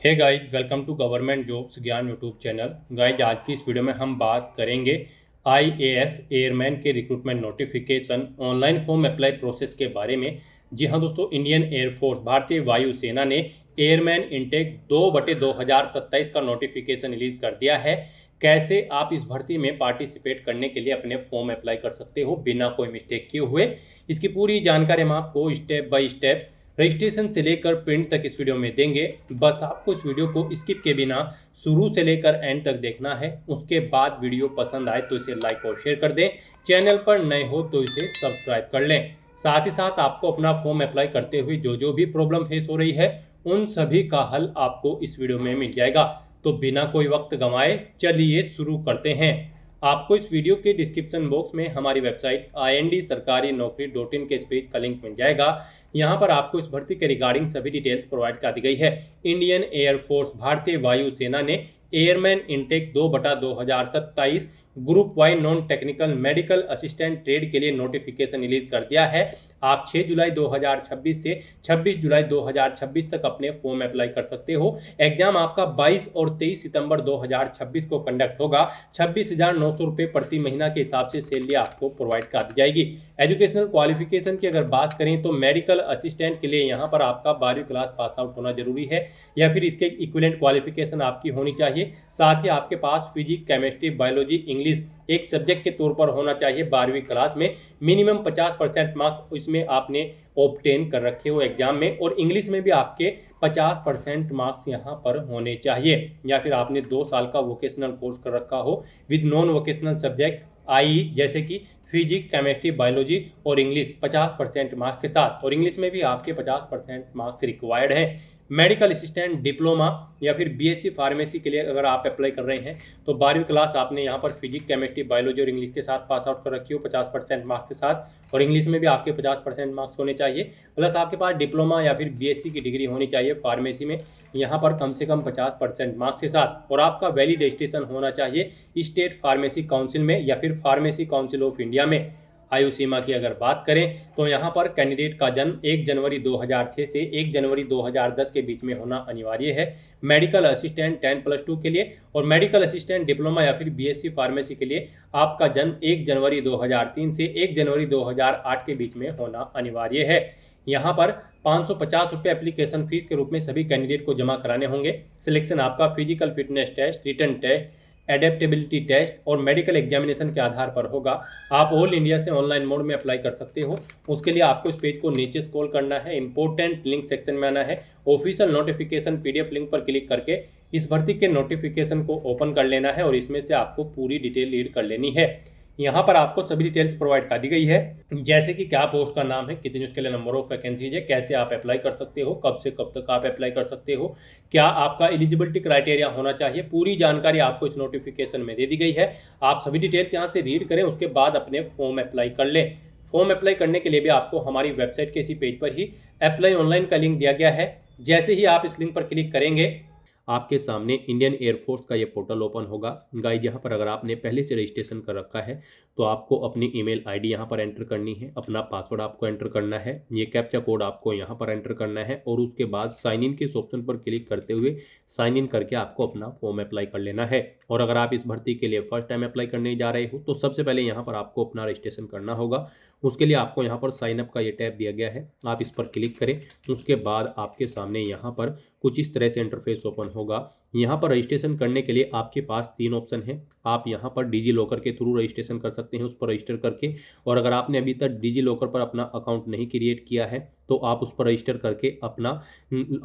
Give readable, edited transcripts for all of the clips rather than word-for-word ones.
Hey guys, welcome to government jobs Gyan YouTube channel. Guys, आज की इस वीडियो में हम बात करेंगे आईएएफ एयरमैन के recruitment notification online form apply process के बारे में। जी हाँ दोस्तों, इंडियन एयरफोर्स भारतीय वायुसेना ने एयरमैन इनटेक 2/2027 का नोटिफिकेशन रिलीज कर दिया है। कैसे आप इस भर्ती में पार्टिसिपेट करने के लिए अपने फॉर्म अप्लाई कर सकते हो बिना कोई मिस्टेक किए हुए, इसकी पूरी जानकारी हम आपको स्टेप बाय स्टेप रजिस्ट्रेशन से लेकर प्रिंट तक इस वीडियो में देंगे। बस आपको इस वीडियो को स्किप के बिना शुरू से लेकर एंड तक देखना है। उसके बाद वीडियो पसंद आए तो इसे लाइक और शेयर कर दें। चैनल पर नए हो तो इसे सब्सक्राइब कर लें। साथ ही साथ आपको अपना फॉर्म अप्लाई करते हुए जो भी प्रॉब्लम फेस हो रही है उन सभी का हल आपको इस वीडियो में मिल जाएगा। तो बिना कोई वक्त गंवाए चलिए शुरू करते हैं। आपको इस वीडियो के डिस्क्रिप्शन बॉक्स में हमारी वेबसाइट ind-sarkarinokri.in के इस पेज का लिंक मिल जाएगा। यहाँ पर आपको इस भर्ती के रिगार्डिंग सभी डिटेल्स प्रोवाइड कर दी गई है। इंडियन एयरफोर्स भारतीय वायुसेना ने airman intake 2/2027 group Y non technical medical assistant trade के लिए नोटिफिकेशन रिलीज कर दिया है। आप 6 जुलाई 2026 से 26 जुलाई 2026 तक अपने फॉर्म अप्लाई कर सकते हो। एग्जाम आपका 22 और 23 सितंबर 2026 को कंडक्ट होगा। 26,900 रुपये प्रति महीना के हिसाब से सैलरी आपको प्रोवाइड कर दी जाएगी। एजुकेशनल क्वालिफिकेशन की अगर बात करें तो मेडिकल असिस्टेंट के लिए यहाँ पर आपका 12वीं क्लास पास आउट होना जरूरी है या फिर इसके इक्विवेलेंट क्वालिफिकेशन आपकी होनी चाहिए। साथ ही आपके पास फिजिक्स, केमिस्ट्री, बायोलॉजी, इंग्लिश एक सब्जेक्ट के तौर पर होना चाहिए। 12वीं क्लास में मिनिमम 50% मार्क्स इसमें आपने ऑब्टेन कर रखे हो एग्जाम में, और इंग्लिश में भी आपके 50% मार्क्स यहाँ पर होने चाहिए। या फिर आपने 2 साल का वोकेशनल कोर्स कर रखा हो with non vocational subject I जैसे कि फिजिक्स, केमिस्ट्री, बायोलॉजी और इंग्लिश 50% मार्क्स के साथ, और इंग्लिश में भी आपके 50% मार्क्स रिक्वायर्ड हैं। मेडिकल असिस्टेंट डिप्लोमा या फिर बीएससी फार्मेसी के लिए अगर आप अप्लाई कर रहे हैं तो 12वीं क्लास आपने यहाँ पर फिजिक्स, केमिस्ट्री, बायोलॉजी और इंग्लिश के साथ पास आउट कर रखी हो 50% मार्क्स के साथ, और इंग्लिश में भी आपके 50% मार्क्स होने चाहिए। प्लस आपके पास डिप्लोमा या फिर बीएससी की डिग्री होनी चाहिए फार्मेसी में, यहाँ पर कम से कम 50% मार्क्स के साथ, और आपका वैलिड रजिस्ट्रेशन होना चाहिए स्टेट फार्मेसी काउंसिल में या फिर फार्मेसी काउंसिल ऑफ इंडिया में। आयु सीमा की अगर बात करें तो यहाँ पर कैंडिडेट का जन्म 1 जनवरी 2006 से 1 जनवरी 2010 के बीच में होना अनिवार्य है। मेडिकल असिस्टेंट 10+2 के लिए और मेडिकल असिस्टेंट डिप्लोमा या फिर बीएससी फार्मेसी के लिए आपका जन्म 1 जनवरी 2003 से 1 जनवरी 2008 के बीच में होना अनिवार्य है। यहाँ पर 550 रुपये एप्लीकेशन फीस के रूप में सभी कैंडिडेट को जमा कराने होंगे। सिलेक्शन आपका physical fitness test, written test, adaptability test और मेडिकल एग्जामिनेशन के आधार पर होगा। आप ऑल इंडिया से ऑनलाइन मोड में अप्लाई कर सकते हो। उसके लिए आपको इस पेज को नीचे स्क्रॉल करना है, इंपॉर्टेंट लिंक सेक्शन में आना है, ऑफिशियल नोटिफिकेशन पीडीएफ लिंक पर क्लिक करके इस भर्ती के नोटिफिकेशन को ओपन कर लेना है और इसमें से आपको पूरी डिटेल रीड कर लेनी है। यहाँ पर आपको सभी डिटेल्स प्रोवाइड कर दी गई है, जैसे कि क्या पोस्ट का नाम है, कितनी उसके लिए नंबर ऑफ वैकेंसीज है, कैसे आप अप्लाई कर सकते हो, कब से कब तक आप अप्लाई कर सकते हो, क्या आपका एलिजिबिलिटी क्राइटेरिया होना चाहिए। पूरी जानकारी आपको इस नोटिफिकेशन में दे दी गई है। आप सभी डिटेल्स यहाँ से रीड करें, उसके बाद अपने फॉर्म अप्लाई कर लें। फॉर्म अप्लाई करने के लिए भी आपको हमारी वेबसाइट के इसी पेज पर ही अप्लाई ऑनलाइन का लिंक दिया गया है। जैसे ही आप इस लिंक पर क्लिक करेंगे आपके सामने इंडियन एयरफोर्स का ये पोर्टल ओपन होगा। गाइज, यहाँ पर अगर आपने पहले से रजिस्ट्रेशन कर रखा है तो आपको अपनी ईमेल आईडी यहाँ पर एंटर करनी है, अपना पासवर्ड आपको एंटर करना है, ये कैप्चा कोड आपको यहाँ पर एंटर करना है, और उसके बाद साइन इन के इस ऑप्शन पर क्लिक करते हुए साइन इन करके आपको अपना फॉर्म अप्लाई कर लेना है। और अगर आप इस भर्ती के लिए फर्स्ट टाइम अप्लाई करने जा रहे हो तो सबसे पहले यहाँ पर आपको अपना रजिस्ट्रेशन करना होगा। उसके लिए आपको यहाँ पर साइन अप का ये टैब दिया गया है, आप इस पर क्लिक करें। उसके बाद आपके सामने यहाँ पर कुछ इस तरह से इंटरफेस ओपन होगा। यहाँ पर रजिस्ट्रेशन करने के लिए आपके पास 3 ऑप्शन है। आप यहाँ पर डिजी लॉकर के थ्रू रजिस्ट्रेशन कर सकते हैं उस पर रजिस्टर करके, और अगर आपने अभी तक डिजी लॉकर पर अपना अकाउंट नहीं क्रिएट किया है तो आप उस पर रजिस्टर करके अपना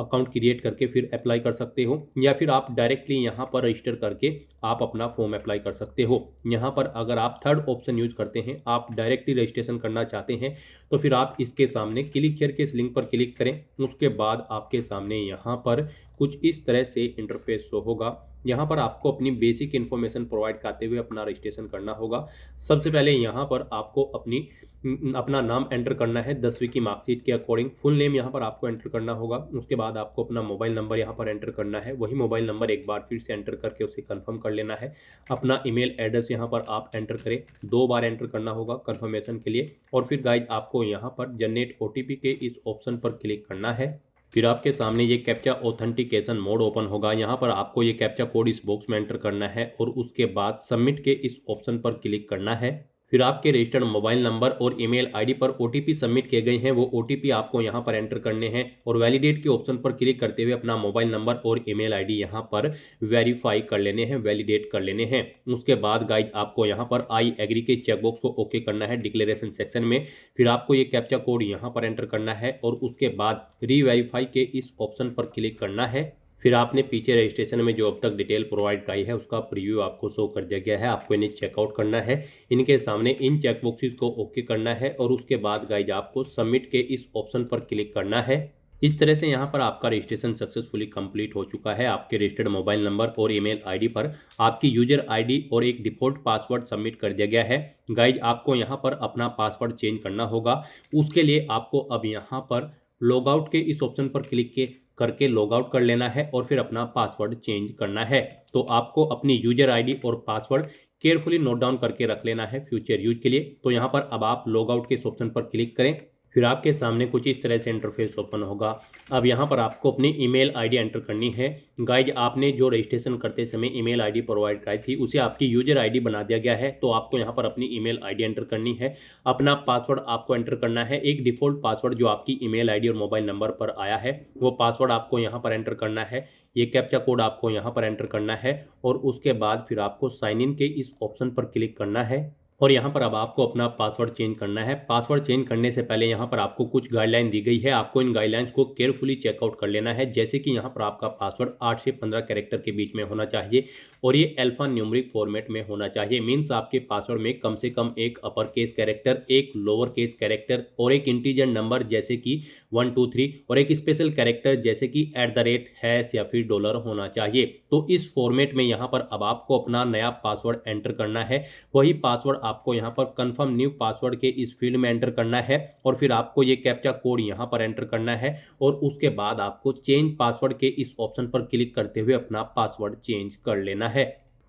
अकाउंट क्रिएट करके फिर अप्लाई कर सकते हो, या फिर आप डायरेक्टली यहाँ पर रजिस्टर करके आप अपना फॉर्म अप्लाई कर सकते हो। यहाँ पर अगर आप थर्ड ऑप्शन यूज करते हैं, आप डायरेक्टली रजिस्ट्रेशन करना चाहते हैं, तो फिर आप इसके सामने क्लिक हियर के इस लिंक पर क्लिक करें। उसके बाद आपके सामने यहाँ पर कुछ इस तरह से इंटरफेस शो होगा। यहाँ पर आपको अपनी बेसिक इन्फॉर्मेशन प्रोवाइड करते हुए अपना रजिस्ट्रेशन करना होगा। सबसे पहले यहाँ पर आपको अपना नाम एंटर करना है 10वीं की मार्कशीट के अकॉर्डिंग। फुल नेम यहाँ पर आपको एंटर करना होगा। उसके बाद आपको अपना मोबाइल नंबर यहाँ पर एंटर करना है, वही मोबाइल नंबर एक बार फिर से एंटर करके उसे कंफर्म कर लेना है। अपना ईमेल एड्रेस यहाँ पर आप एंटर करें, 2 बार एंटर करना होगा कंफर्मेशन के लिए। और फिर गाइज आपको यहाँ पर जनरेट ओटीपी के इस ऑप्शन पर क्लिक करना है। फिर आपके सामने ये कैप्चा ऑथेंटिकेशन मोड ओपन होगा। यहाँ पर आपको ये कैप्चा कोड इस बॉक्स में एंटर करना है और उसके बाद सबमिट के इस ऑप्शन पर क्लिक करना है। फिर आपके रजिस्टर्ड मोबाइल नंबर और ईमेल आईडी पर ओटीपी सबमिट किए गए हैं, वो ओटीपी आपको यहाँ पर एंटर करने हैं और वैलिडेट के ऑप्शन पर क्लिक करते हुए अपना मोबाइल नंबर और ईमेल आईडी यहाँ पर वेरीफाई कर लेने हैं, वैलिडेट कर लेने हैं। उसके बाद गाइज आपको यहाँ पर आई एग्री के चेकबॉक्स को ओके करना है डिक्लेरेशन सेक्शन में। फिर आपको ये कैप्चा कोड यहाँ पर एंटर करना है और उसके बाद रीवेरीफाई के इस ऑप्शन पर क्लिक करना है। फिर आपने पीछे रजिस्ट्रेशन में जो अब तक डिटेल प्रोवाइड कराई है उसका प्रीव्यू आपको शो कर दिया गया है। आपको इन्हें चेकआउट करना है, इनके सामने इन चेकबॉक्सेस को ओके करना है और उसके बाद गाइज आपको सबमिट के इस ऑप्शन पर क्लिक करना है। इस तरह से यहाँ पर आपका रजिस्ट्रेशन सक्सेसफुली कंप्लीट हो चुका है। आपके रजिस्टर्ड मोबाइल नंबर और ईमेल आईडी पर आपकी यूजर आईडी और एक डिफॉल्ट पासवर्ड सबमिट कर दिया गया है। गाइज आपको यहाँ पर अपना पासवर्ड चेंज करना होगा। उसके लिए आपको अब यहाँ पर लॉग आउट के इस ऑप्शन पर क्लिक करके लॉग आउट कर लेना है और फिर अपना पासवर्ड चेंज करना है। तो आपको अपनी यूजर आईडी और पासवर्ड केयरफुली नोट डाउन करके रख लेना है फ्यूचर यूज के लिए। तो यहाँ पर अब आप लॉग आउट के इस ऑप्शन पर क्लिक करें। फिर आपके सामने कुछ इस तरह से इंटरफेस ओपन होगा। अब यहाँ पर आपको अपनी ईमेल आईडी एंटर करनी है। गाइज आपने जो रजिस्ट्रेशन करते समय ईमेल आईडी प्रोवाइड कराई थी उसे आपकी यूजर आईडी बना दिया गया है, तो आपको यहाँ पर अपनी ईमेल आईडी एंटर करनी है। अपना पासवर्ड आपको एंटर करना है, एक डिफॉल्ट पासवर्ड जो आपकी ईमेल आईडी और मोबाइल नंबर पर आया है वो पासवर्ड आपको यहाँ पर एंटर करना है। ये कैप्चा कोड आपको यहाँ पर एंटर करना है और उसके बाद फिर आपको साइन इन के इस ऑप्शन पर क्लिक करना है और यहाँ पर अब आपको अपना पासवर्ड चेंज करना है। पासवर्ड चेंज करने से पहले यहाँ पर आपको कुछ गाइडलाइन दी गई है, आपको इन गाइडलाइंस को केयरफुली चेकआउट कर लेना है। जैसे कि यहाँ पर आपका पासवर्ड 8 से 15 कैरेक्टर के बीच में होना चाहिए और ये अल्फा न्यूमेरिक फॉर्मेट में होना चाहिए। मीन्स आपके पासवर्ड में कम से कम एक अपर केस कैरेक्टर, एक लोअर केस कैरेक्टर और एक इंटीजर नंबर जैसे कि 1 2 3 और एक स्पेशल कैरेक्टर जैसे कि @ हैश या फिर डॉलर होना चाहिए। तो इस फॉर्मेट में यहाँ पर अब आपको अपना नया पासवर्ड एंटर करना है। वही पासवर्ड आपको यहाँ पर कंफर्म न्यू पासवर्ड के इस फील्ड में एंटर करना है और फिर आपको ये कैप्चा कोड यहाँ पर एंटर करना है और उसके बाद आपको चेंज पासवर्ड के इस ऑप्शन पर क्लिक करते हुए अपना पासवर्ड चेंज कर लेना है।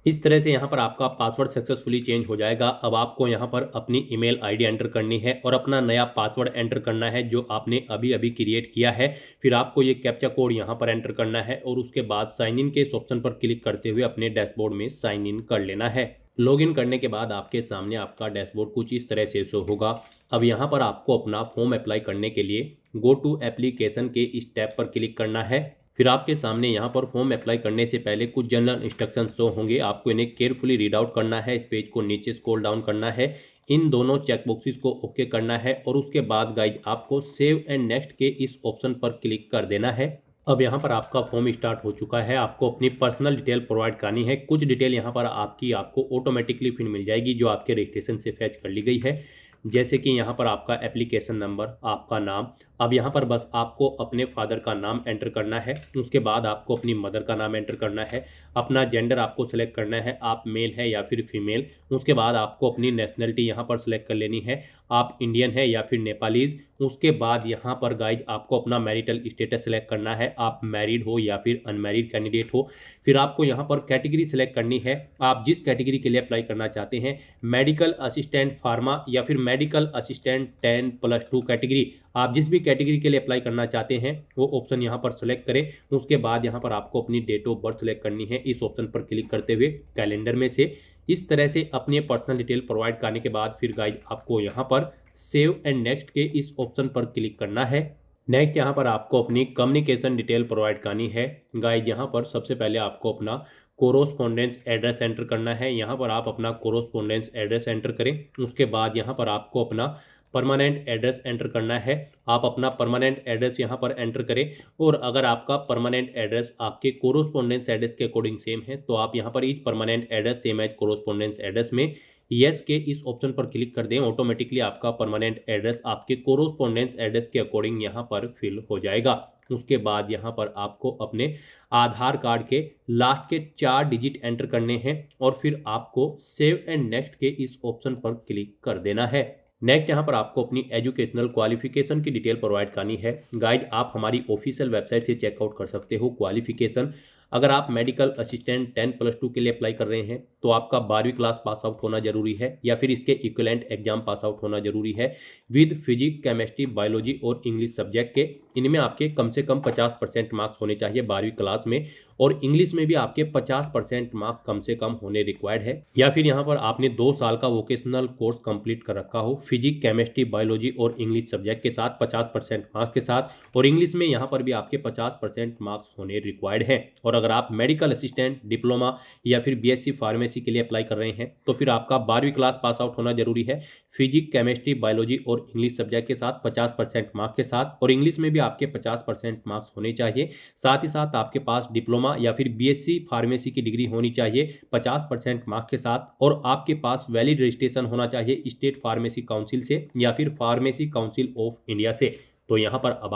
इस तरह से यहाँ पर आपका पासवर्ड सक्सेसफुली चेंज हो जाएगा। अब आपको यहाँ पर अपनी ईमेल आईडी एंटर करनी है और अपना नया पासवर्ड एंटर करना है जो आपने अभी अभी क्रिएट किया है। फिर आपको ये कैप्चा कोड यहाँ पर एंटर करना है और उसके बाद साइन इन के इस ऑप्शन पर क्लिक करते हुए अपने डैशबोर्ड में साइन इन कर लेना है। लॉगिन करने के बाद आपके सामने आपका डैशबोर्ड कुछ इस तरह से शो होगा। अब यहाँ पर आपको अपना फॉर्म अप्लाई करने के लिए गो टू एप्लीकेशन के इस टैब पर क्लिक करना है। फिर आपके सामने यहाँ पर फॉर्म अप्लाई करने से पहले कुछ जनरल इंस्ट्रक्शंस शो होंगे, आपको इन्हें केयरफुली रीड आउट करना है। इस पेज को नीचे स्क्रॉल डाउन करना है, इन दोनों चेकबॉक्सेस को ओके करना है और उसके बाद गाइज आपको सेव एंड नेक्स्ट के इस ऑप्शन पर क्लिक कर देना है। अब यहाँ पर आपका फॉर्म स्टार्ट हो चुका है। आपको अपनी पर्सनल डिटेल प्रोवाइड करनी है। कुछ डिटेल यहाँ पर आपको ऑटोमेटिकली फिर मिल जाएगी जो आपके रजिस्ट्रेशन से फैच कर ली गई है, जैसे कि यहाँ पर आपका एप्लीकेशन नंबर, आपका नाम। अब यहाँ पर बस आपको अपने फादर का नाम एंटर करना है, उसके बाद आपको अपनी मदर का नाम एंटर करना है। अपना जेंडर आपको सेलेक्ट करना है, आप मेल है या फिर फीमेल। उसके बाद आपको अपनी नेशनलिटी यहाँ पर सेलेक्ट कर लेनी है, आप इंडियन है या फिर नेपालीज। उसके बाद यहाँ पर गाइज आपको अपना मैरिटल स्टेटस सेलेक्ट करना है, आप मैरिड हो या फिर अनमैरिड कैंडिडेट हो। फिर आपको यहाँ पर कैटेगरी सेलेक्ट करनी है, आप जिस कैटेगरी के लिए अप्लाई करना चाहते हैं, मेडिकल असिस्टेंट, फार्मा या फिर मेडिकल असिस्टेंट 10+2 कैटेगरी, आप जिस भी कैटेगरी के लिए अप्लाई करना चाहते हैं वो ऑप्शन यहाँ पर सेलेक्ट करें। उसके बाद यहाँ पर आपको अपनी डेट ऑफ बर्थ सेलेक्ट करनी है, इस ऑप्शन पर क्लिक करते हुए कैलेंडर में से। इस तरह से अपनी पर्सनल डिटेल प्रोवाइड करने के बाद फिर गाइज आपको यहाँ पर सेव एंड नेक्स्ट के इस ऑप्शन पर क्लिक करना है। नेक्स्ट यहाँ पर आपको अपनी कम्युनिकेशन डिटेल प्रोवाइड करनी है। गाइज यहाँ पर सबसे पहले आपको अपना कोरोस्पोंडेंस एड्रेस एंटर करना है। यहाँ पर आप अपना कोरोस्पोंडेंस एड्रेस एंटर करें। उसके बाद यहाँ पर आपको अपना परमानेंट एड्रेस एंटर करना है, आप अपना परमानेंट एड्रेस यहाँ पर एंटर करें। और अगर आपका परमानेंट एड्रेस आपके कोरोस्पोंडेंस एड्रेस के अकॉर्डिंग सेम है तो आप यहाँ पर each permanent address same as correspondence address में यस के इस ऑप्शन पर क्लिक कर दें। ऑटोमेटिकली आपका परमानेंट एड्रेस आपके कोरोस्पोंडेंस एड्रेस के अकॉर्डिंग यहाँ पर फिल हो जाएगा। उसके बाद यहाँ पर आपको अपने आधार कार्ड के लास्ट के 4 डिजिट एंटर करने हैं और फिर आपको सेव एंड नेक्स्ट के इस ऑप्शन पर क्लिक कर देना है। नेक्स्ट यहाँ पर आपको अपनी एजुकेशनल क्वालिफिकेशन की डिटेल प्रोवाइड करनी है। गाइड आप हमारी ऑफिशियल वेबसाइट से चेकआउट कर सकते हो क्वालिफिकेशन। अगर आप मेडिकल असिस्टेंट 10+2 के लिए अप्लाई कर रहे हैं तो आपका 12वीं क्लास पास आउट होना जरूरी है या फिर इसके इक्विवेलेंट एग्जाम पास आउट होना जरूरी है विद फिजिक्स, केमिस्ट्री, बायोलॉजी और इंग्लिश सब्जेक्ट के। इनमें आपके कम से कम 50% मार्क्स होने चाहिए 12वीं क्लास में, और इंग्लिश में भी आपके 50% मार्क्स कम से कम होने रिक्वायर्ड है। या फिर यहाँ पर आपने 2 साल का वोकेशनल कोर्स कंप्लीट कर रखा हो फिजिक्स, केमिस्ट्री, बायोलॉजी और इंग्लिश सब्जेक्ट के साथ 50% मार्क्स के साथ, और इंग्लिश में यहाँ पर भी आपके 50% मार्क्स होने रिक्वायर्ड है। और अगर आप मेडिकल असिस्टेंट, डिप्लोमा या फिर बीएससी फार्मेसी के लिए अप्लाई कर रहे हैं तो फिर आपका 12वीं क्लास पास आउट होना जरूरी है फिजिक्स, केमिस्ट्री, बायोलॉजी और इंग्लिश सब्जेक्ट के साथ 50% मार्क्स के साथ, और इंग्लिश में भी आपके 50% मार्क्स होने चाहिए। साथ ही साथ आपके पास डिप्लोमा या फिर बीएससी फार्मेसी की डिग्री होनी चाहिए 50% मार्क्स के साथ, और आपके पास वैलिड रजिस्ट्रेशन होना चाहिए स्टेट फार्मेसी काउंसिल से या फिर फार्मेसी काउंसिल ऑफ इंडिया से। तो यहाँ पर अब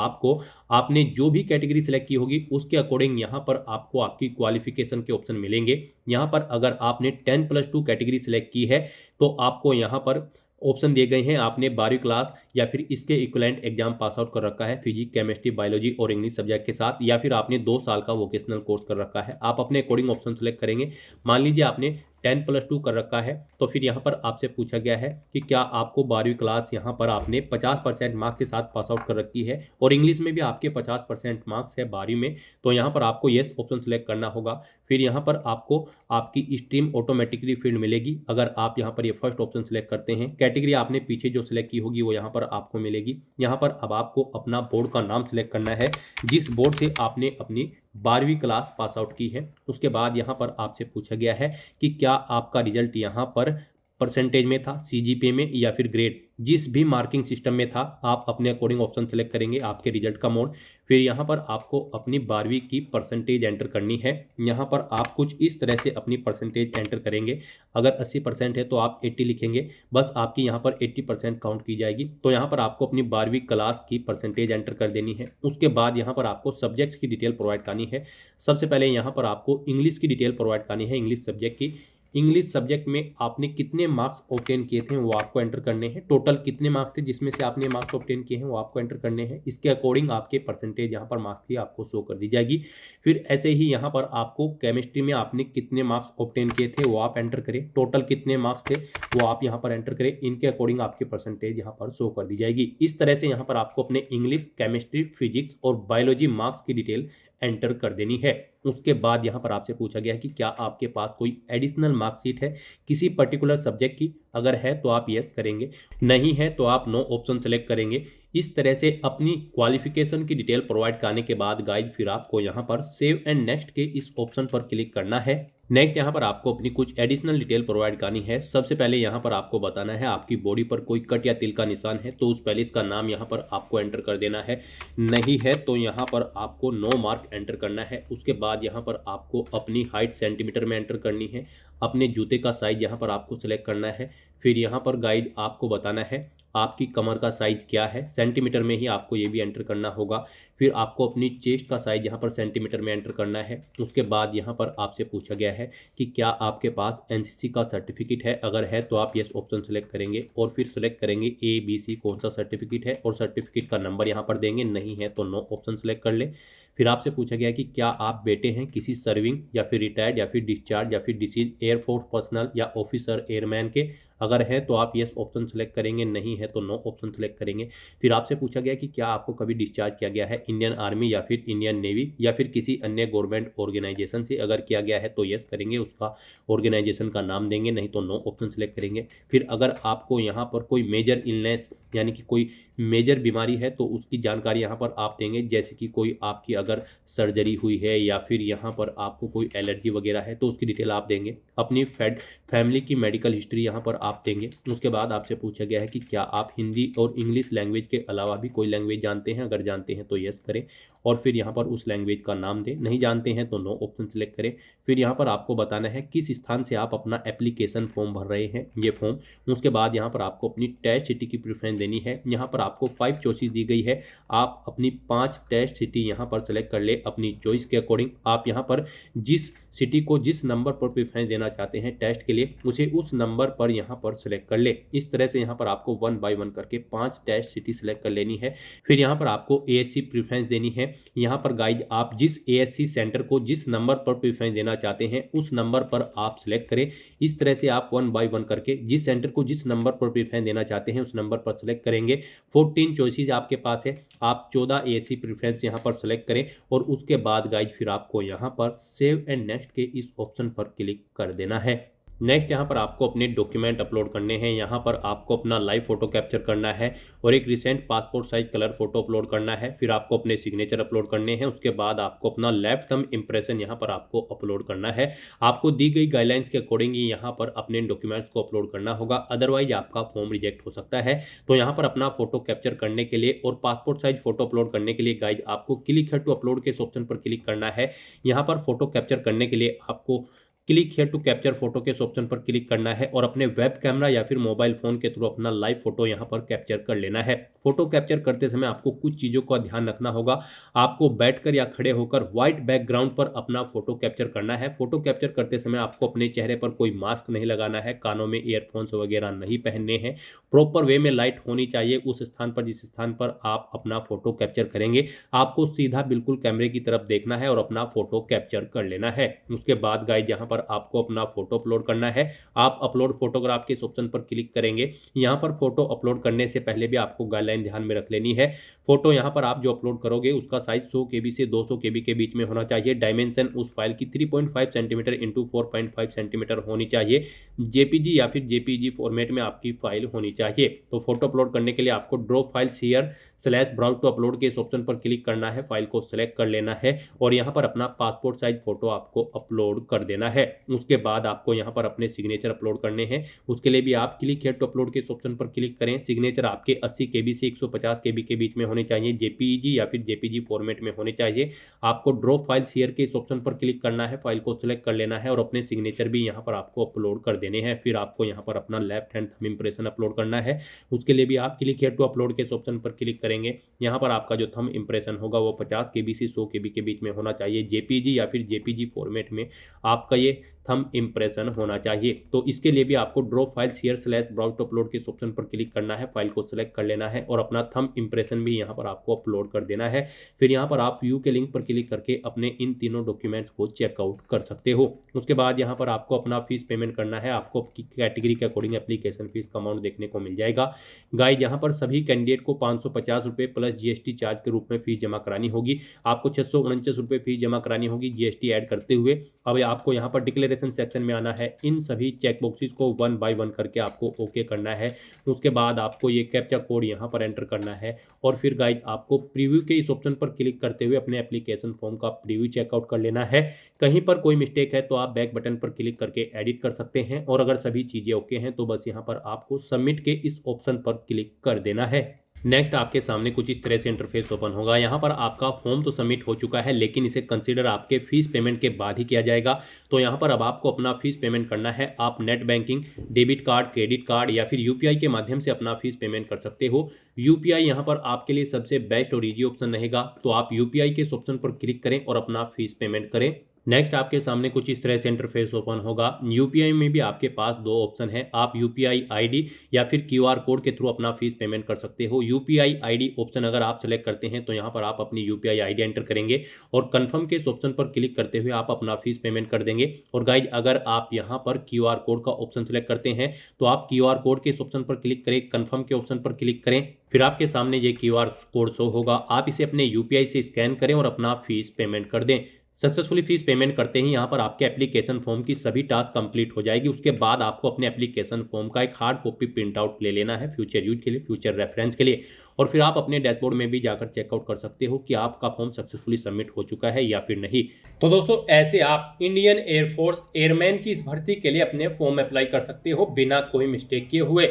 आपने जो भी कैटेगरी सेलेक्ट की होगी उसके अकॉर्डिंग यहाँ पर आपको आपकी क्वालिफिकेशन के ऑप्शन मिलेंगे। यहाँ पर अगर आपने 10+2 कैटेगरी सेलेक्ट की है तो आपको यहाँ पर ऑप्शन दिए गए हैं, आपने 12वीं क्लास या फिर इसके इक्विवेलेंट एग्जाम पास आउट कर रखा है फिजिक्स, केमिस्ट्री, बायोलॉजी और इंग्लिश सब्जेक्ट के साथ, या फिर आपने 2 साल का वोकेशनल कोर्स कर रखा है। आप अपने अकॉर्डिंग ऑप्शन सेलेक्ट करेंगे। मान लीजिए आपने 10+2 कर रखा है तो फिर यहाँ पर आपसे पूछा गया है कि क्या आपको 12वीं क्लास यहाँ पर आपने 50% मार्क्स के साथ पास आउट कर रखी है और इंग्लिश में भी आपके 50% मार्क्स है 12वीं में, तो यहाँ पर आपको येस ऑप्शन सेलेक्ट करना होगा। फिर यहाँ पर आपको आपकी स्ट्रीम ऑटोमेटिकली फील्ड मिलेगी अगर आप यहाँ पर ये फर्स्ट ऑप्शन सेलेक्ट करते हैं। कैटेगरी आपने पीछे जो सिलेक्ट की होगी वो यहाँ पर आपको मिलेगी। यहाँ पर अब आपको अपना बोर्ड का नाम सिलेक्ट करना है जिस बोर्ड से आपने अपनी 12वीं क्लास पास आउट की है। उसके बाद यहाँ पर आपसे पूछा गया है कि क्या आपका रिजल्ट यहाँ पर परसेंटेज में था, सीजीपीए में या फिर ग्रेड, जिस भी मार्किंग सिस्टम में था आप अपने अकॉर्डिंग ऑप्शन सेलेक्ट करेंगे आपके रिजल्ट का मोड। फिर यहाँ पर आपको अपनी 12वीं की परसेंटेज एंटर करनी है। यहाँ पर आप कुछ इस तरह से अपनी परसेंटेज एंटर करेंगे। अगर 80% है तो आप 80 लिखेंगे, बस आपकी यहाँ पर 80% काउंट की जाएगी। तो यहाँ पर आपको अपनी 12वीं क्लास की परसेंटेज एंटर कर देनी है। उसके बाद यहाँ पर आपको सब्जेक्ट्स की डिटेल प्रोवाइड करनी है। सबसे पहले यहाँ पर आपको इंग्लिश की डिटेल प्रोवाइड करनी है, इंग्लिश सब्जेक्ट की। इंग्लिश सब्जेक्ट में आपने कितने मार्क्स ऑब्टेन किए थे वो आपको एंटर करने हैं। टोटल कितने मार्क्स थे जिसमें से आपने मार्क्स ऑब्टेन किए हैं वो आपको एंटर करने हैं। इसके अकॉर्डिंग आपके परसेंटेज यहाँ पर मार्क्स की आपको शो कर दी जाएगी। फिर ऐसे ही यहाँ पर आपको केमिस्ट्री में आपने कितने मार्क्स ऑब्टेन किए थे वो आप एंटर करें। टोटल कितने मार्क्स थे वो आप यहाँ पर एंटर करें। इनके अकॉर्डिंग आपकी परसेंटेज यहाँ पर शो कर दी जाएगी। इस तरह से यहाँ पर आपको अपने इंग्लिश, केमिस्ट्री, फिजिक्स और बायोलॉजी मार्क्स की डिटेल एंटर कर देनी है। उसके बाद यहाँ पर आपसे पूछा गया है कि क्या आपके पास कोई एडिशनल मार्कशीट है किसी पर्टिकुलर सब्जेक्ट की। अगर है तो आप यस करेंगे, नहीं है तो आप नो ऑप्शन सेलेक्ट करेंगे। इस तरह से अपनी क्वालिफिकेशन की डिटेल प्रोवाइड करने के बाद गाइज फिर आपको यहाँ पर सेव एंड नेक्स्ट के इस ऑप्शन पर क्लिक करना है। नेक्स्ट यहाँ पर आपको अपनी कुछ एडिशनल डिटेल प्रोवाइड करनी है। सबसे पहले यहाँ पर आपको बताना है आपकी बॉडी पर कोई कट या तिल का निशान है तो उस पहले इसका नाम यहाँ पर आपको एंटर कर देना है। नहीं है तो यहाँ पर आपको नो मार्क एंटर करना है। उसके बाद यहाँ पर आपको अपनी हाइट सेंटीमीटर में एंटर करनी है। अपने जूते का साइज यहाँ पर आपको सिलेक्ट करना है। फिर यहाँ पर गाइड आपको बताना है आपकी कमर का साइज क्या है, सेंटीमीटर में ही आपको ये भी एंटर करना होगा। फिर आपको अपनी चेस्ट का साइज यहाँ पर सेंटीमीटर में एंटर करना है। उसके बाद यहाँ पर आपसे पूछा गया है कि क्या आपके पास एनसीसी का सर्टिफिकेट है। अगर है तो आप यस ऑप्शन सेलेक्ट करेंगे और फिर सेलेक्ट करेंगे ABC कौन सा सर्टिफिकेट है और सर्टिफिकेट का नंबर यहाँ पर देंगे। नहीं है तो नो ऑप्शन सेलेक्ट कर ले। फिर आपसे पूछा गया कि क्या आप बेटे हैं किसी सर्विंग या फिर रिटायर्ड या फिर डिस्चार्ज या फिर डिसीज एयरफोर्स पर्सनल या ऑफिसर एयरमैन के। अगर है तो आप यस ऑप्शन सेलेक्ट करेंगे, नहीं है तो नो ऑप्शन सेलेक्ट करेंगे। फिर आपसे पूछा गया कि क्या आपको कभी डिस्चार्ज किया गया है इंडियन आर्मी या फिर इंडियन नेवी या फिर किसी अन्य गवर्नमेंट ऑर्गेनाइजेशन से। अगर किया गया है तो यस करेंगे, उसका ऑर्गेनाइजेशन का नाम देंगे, नहीं तो नो ऑप्शन सेलेक्ट करेंगे। फिर अगर आपको यहाँ पर कोई मेजर इलनेस यानी कि कोई मेजर बीमारी है तो उसकी जानकारी यहाँ पर आप देंगे, जैसे कि कोई आपकी अगर सर्जरी हुई है या फिर यहाँ पर आपको कोई एलर्जी वगैरह है तो उसकी डिटेल आप देंगे। अपनी फैमिली की मेडिकल हिस्ट्री यहाँ पर आप देंगे। उसके बाद आपसे पूछा गया है कि क्या आप हिंदी और इंग्लिश लैंग्वेज के अलावा भी कोई लैंग्वेज जानते हैं। अगर जानते हैं तो यस करें और फिर यहाँ पर उस लैंग्वेज का नाम दें। नहीं जानते हैं तो नो ऑप्शन सेलेक्ट करें। फिर यहाँ पर आपको बताना है किस स्थान से आप अपना एप्लीकेशन फॉर्म भर रहे हैं, ये फॉर्म। उसके बाद यहाँ पर आपको अपनी टेस्ट सिटी की प्रेफरेंस देनी है। यहाँ पर आपको 5 चॉइसेस दी गई है, आप अपनी 5 टेस्ट सिटी यहाँ पर सेलेक्ट कर ले अपनी चॉइस के अकॉर्डिंग। आप यहाँ पर जिस सिटी को जिस नंबर पर प्रेफरेंस देना चाहते हैं टेस्ट के लिए उसे उस नंबर पर यहाँ पर सिलेक्ट कर ले। इस तरह से यहाँ पर आपको 1 बाय 1 करके 5 डैश सिटी सिलेक्ट कर लेनी है। फिर यहाँ पर आपको एएससी प्रेफरेंस देनी है। यहाँ पर गाइज आप जिस एएससी सेंटर को जिस नंबर पर प्रेफरेंस देना चाहते हैं उस नंबर पर आप सिलेक्ट करें। इस तरह से आप 1 बाय 1 करके जिस सेंटर को जिस नंबर पर प्रेफरेंस देना चाहते हैं उस नंबर पर सिलेक्ट करेंगे। 14 चॉइसेस आपके पास है, आप 14 एएससी प्रेफरेंस यहाँ पर सिलेक्ट करें और उसके बाद गाइज फिर आपको यहाँ पर सेव एंड नेक्स्ट के इस ऑप्शन पर क्लिक कर देना है। नेक्स्ट यहाँ पर आपको अपने डॉक्यूमेंट अपलोड करने हैं। यहाँ पर आपको अपना लाइव फोटो कैप्चर करना है और एक recent passport size colour photo upload करना है। फिर आपको अपने सिग्नेचर अपलोड करने हैं। उसके बाद आपको अपना लेफ्ट थंब इंप्रेशन यहाँ पर आपको अपलोड करना है। आपको दी गई गाइडलाइंस के अकॉर्डिंग ही यहाँ पर अपने डॉक्यूमेंट्स को अपलोड करना होगा, अदरवाइज आपका फॉर्म रिजेक्ट हो सकता है। तो यहाँ पर अपना फोटो कैप्चर करने के लिए और पासपोर्ट साइज फोटो अपलोड करने के लिए गाइज आपको क्लिक हियर टू अपलोड के इस ऑप्शन पर क्लिक करना है। यहाँ पर फोटो कैप्चर करने के लिए आपको click here to capture photo के इस ऑप्शन पर क्लिक करना है और अपने वेब कैमरा या फिर मोबाइल फोन के थ्रू अपना लाइव फोटो यहां पर कैप्चर कर लेना है। फोटो कैप्चर करते समय आपको कुछ चीजों का ध्यान रखना होगा। आपको बैठकर या खड़े होकर व्हाइट बैकग्राउंड पर अपना फोटो कैप्चर करना है। फोटो कैप्चर करते समय आपको अपने चेहरे पर कोई मास्क नहीं लगाना है, कानों में ईयरफोन्स वगैरह नहीं पहनने हैं। प्रॉपर वे में लाइट होनी चाहिए उस स्थान पर जिस स्थान पर आप अपना फोटो कैप्चर करेंगे। आपको सीधा बिल्कुल कैमरे की तरफ देखना है और अपना फोटो कैप्चर कर लेना है। उसके बाद गाइज यहाँ पर आपको अपना फोटो अपलोड करना है। आप अपलोड फोटोग्राफ के इस ऑप्शन पर क्लिक करेंगे। यहाँ पर फोटो अपलोड करने से पहले भी आपको गाइडलाइन ध्यान में रख लेनी है। फोटो यहाँ पर आप जो अपलोड करोगे उसका साइज 100 KB से 200 KB के बीच में होना चाहिए। डायमेंशन उस फाइल की 3.5 सेंटीमीटर इंटू 4.5 सेंटीमीटर होनी चाहिए। जेपीजी या फिर जेपीजी फॉर्मेट में आपकी फाइल होनी चाहिए। तो फोटो अपलोड करने के लिए आपको draw files here / browse to upload के इस ऑप्शन पर क्लिक करना है। फाइल को सिलेक्ट कर लेना है और यहाँ पर अपना पासपोर्ट साइज फोटो आपको अपलोड कर देना है। उसके बाद आपको यहाँ पर अपने सिग्नेचर अपलोड करने हैं। उसके लिए भी आप क्लिक हियर टू अपलोड के इस ऑप्शन पर क्लिक करें। सिग्नेचर आपके 80 KB से 150 KB के बीच में होने चाहिए। जेपीजी या फिर जेपीजी फॉर्मेट में होने चाहिए। आपको ड्रॉ फाइल्स हियर के इस ऑप्शन पर क्लिक करना है। फाइल को सिलेक्ट कर लेना है और अपने सिग्नेचर भी यहाँ पर आपको अपलोड कर देने हैं। फिर आपको यहाँ पर अपना left hand thumb impression upload करना है। उसके लिए भी आप क्लिक हियर टू अपलोड के इस ऑप्शन पर क्लिक करेंगे। यहाँ पर आपका जो थंब इंप्रेशन होगा वो 50 KB से 100 KB के बीच में होना चाहिए। जेपीजी या फिर जेपीजी फॉर्मेट में आपका ये थंब इंप्रेशन होना चाहिए। तो इसके लिए भी आपको draw files here / browse to upload के इस ऑप्शन पर क्लिक करना है। फाइल को सिलेक्ट कर लेना है और अपना थंब इंप्रेशन भी यहाँ पर आपको अपलोड कर देना है। फिर यहाँ पर आप व्यू के लिंक पर क्लिक करके अपने इन तीनों डॉक्यूमेंट्स को चेकआउट कर सकते हो। उसके बाद यहाँ पर आपको अपना फीस पेमेंट करना है। आपको कैटेगरी के अकॉर्डिंग एप्लीकेशन फीस का अमाउंट देखने को मिल जाएगा। गाइड यहाँ पर सभी कैंडिडेट को 550 रुपये प्लस जीएसटी चार्ज के रूप में फीस जमा करानी होगी। आपको 649 रुपये फीस जमा करानी होगी जीएसटी ऐड करते हुए। अब आपको यहाँ पर डिक्लेरेशन सेक्शन में आना है। इन सभी चेक बॉक्सेस को 1 बाय 1 करके आपको ओके करना है। उसके बाद आपको ये कैप्चा कोड यहाँ पर एंटर करना है और फिर गाइड आपको प्रीव्यू के इस ऑप्शन पर क्लिक करते हुए अपने एप्लीकेशन फॉर्म का प्रीव्यू चेकआउट कर लेना है। कहीं पर कोई मिस्टेक है तो आप बैक बटन पर क्लिक करके एडिट कर सकते हैं और अगर सभी चीज़ें ओके हैं तो बस यहाँ पर आपको सबमिट के इस ऑप्शन पर क्लिक कर देना है। नेक्स्ट आपके सामने कुछ इस तरह से इंटरफेस ओपन होगा। यहाँ पर आपका फॉर्म तो सबमिट हो चुका है लेकिन इसे कंसीडर आपके फीस पेमेंट के बाद ही किया जाएगा। तो यहाँ पर अब आपको अपना फीस पेमेंट करना है। आप net banking, debit card, credit card या फिर यूपीआई के माध्यम से अपना फीस पेमेंट कर सकते हो। यूपीआई यहाँ पर आपके लिए सबसे बेस्ट और ईजी ऑप्शन रहेगा। तो आप यूपीआई के इस ऑप्शन पर क्लिक करें और अपना फीस पेमेंट करें। नेक्स्ट आपके सामने कुछ इस तरह से इंटरफेस ओपन होगा। यूपीआई में भी आपके पास दो ऑप्शन है। आप यूपीआई आईडी या फिर क्यूआर कोड के थ्रू अपना फीस पेमेंट कर सकते हो। यूपीआई आईडी ऑप्शन अगर आप सेलेक्ट करते हैं तो यहाँ पर आप अपनी यूपीआई आईडी एंटर करेंगे और कंफर्म के इस ऑप्शन पर क्लिक करते हुए आप अपना फीस पेमेंट कर देंगे। और गाइज अगर आप यहाँ पर क्यूआर कोड का ऑप्शन सेलेक्ट करते हैं तो आप क्यूआर कोड के इस ऑप्शन पर क्लिक करें, कंफर्म के ऑप्शन पर क्लिक करें, फिर आपके सामने ये क्यूआर कोड शो होगा। आप इसे अपने यूपीआई से स्कैन करें और अपना फीस पेमेंट कर दें। सक्सेसफुली फीस पेमेंट करते ही यहाँ पर आपके एप्लीकेशन फॉर्म की सभी टास्क कंप्लीट हो जाएगी। उसके बाद आपको अपने एप्लीकेशन फॉर्म का एक हार्ड कॉपी प्रिंट आउट ले लेना है फ्यूचर यूज के लिए, फ्यूचर रेफरेंस के लिए। और फिर आप अपने डैशबोर्ड में भी जाकर चेकआउट कर सकते हो कि आपका फॉर्म सक्सेसफुली सबमिट हो चुका है या फिर नहीं। तो दोस्तों ऐसे आप इंडियन एयरफोर्स एयरमैन की इस भर्ती के लिए अपने फॉर्म अप्लाई कर सकते हो बिना कोई मिस्टेक किए हुए।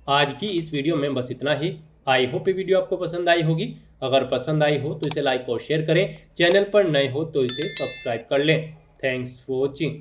आज की इस वीडियो में बस इतना ही। आई होप ये वीडियो आपको पसंद आई होगी। अगर पसंद आई हो तो इसे लाइक और शेयर करें। चैनल पर नए हो तो इसे सब्सक्राइब कर लें। Thanks for watching.